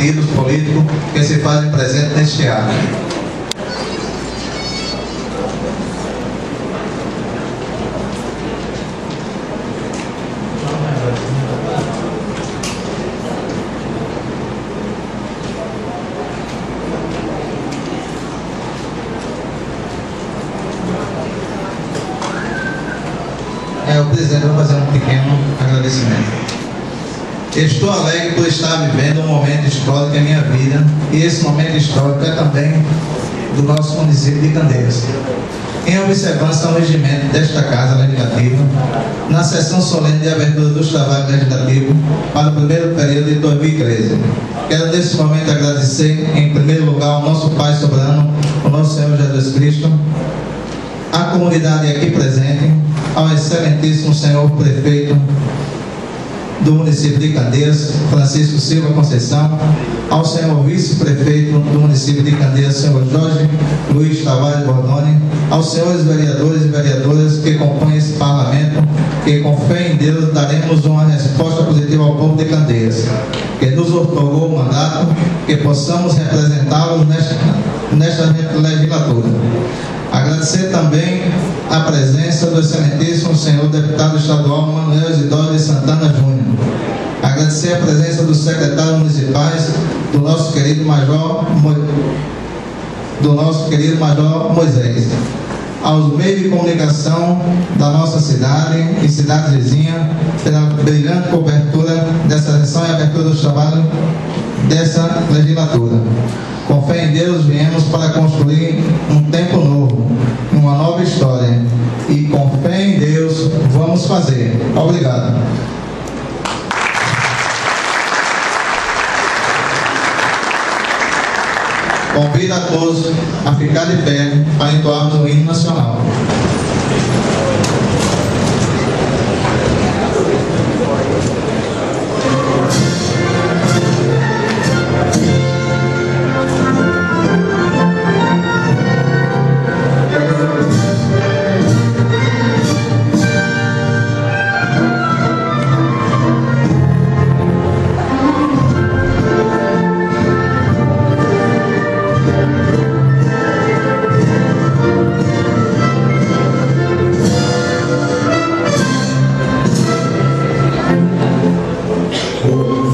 partidos políticos que se fazem presentes neste ato. O presidente vai fazer um pequeno agradecimento. Estou alegre por estar vivendo um momento histórico em minha vida, e esse momento histórico é também do nosso município de Candeias. Em observância ao regimento desta Casa Legislativa, na sessão solene de abertura dos trabalhos legislativos para o primeiro período de 2013, quero nesse momento agradecer, em primeiro lugar, ao nosso Pai soberano, o nosso Senhor Jesus Cristo, à comunidade aqui presente, ao excelentíssimo senhor prefeito do município de Candeias, Francisco Silva Conceição, ao senhor vice-prefeito do município de Candeias, senhor Jorge Luiz Tavares Bordoni, aos senhores vereadores e vereadoras que compõem esse parlamento, que com fé em Deus daremos uma resposta positiva ao povo de Candeias, que nos outorgou o mandato, que possamos representá-los nesta legislatura. Agradecer também a presença do excelentíssimo senhor deputado estadual Manuel Isidoro de Santana Júnior. Agradecer a presença dos secretários municipais, do nosso querido Major Moisés. Aos meios de comunicação da nossa cidade e cidade vizinha, pela brilhante cobertura dessa sessão e abertura dos trabalhos dessa legislatura. Com fé em Deus, viemos para construir um tempo novo, uma nova história. E com fé em Deus, vamos fazer. Obrigado. Convido a todos a ficar de pé para entoarmos o hino nacional. O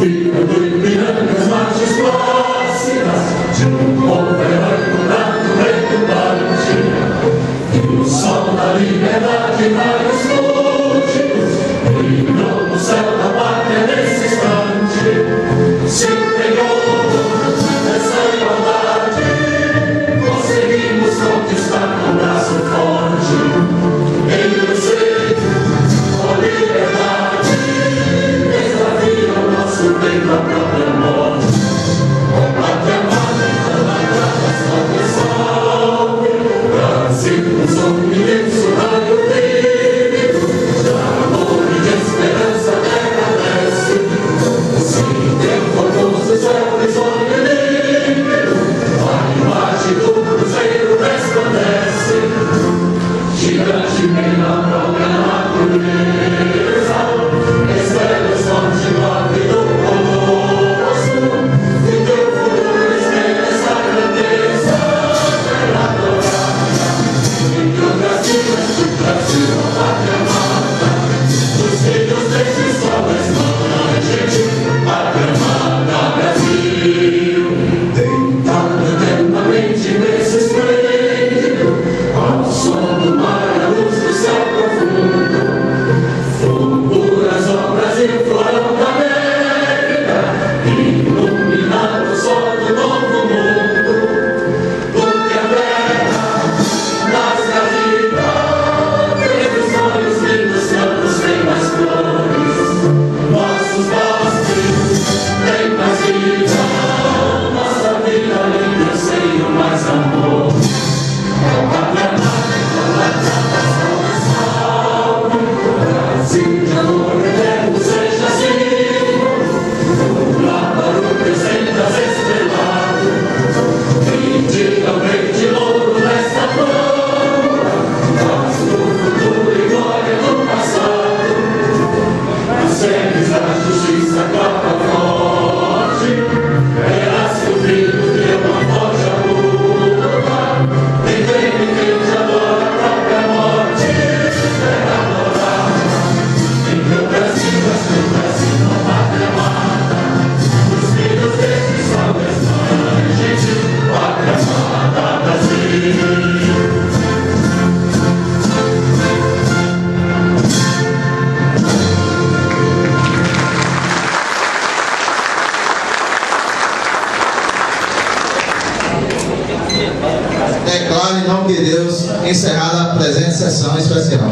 declaro em nome de Deus encerrada a presente sessão especial.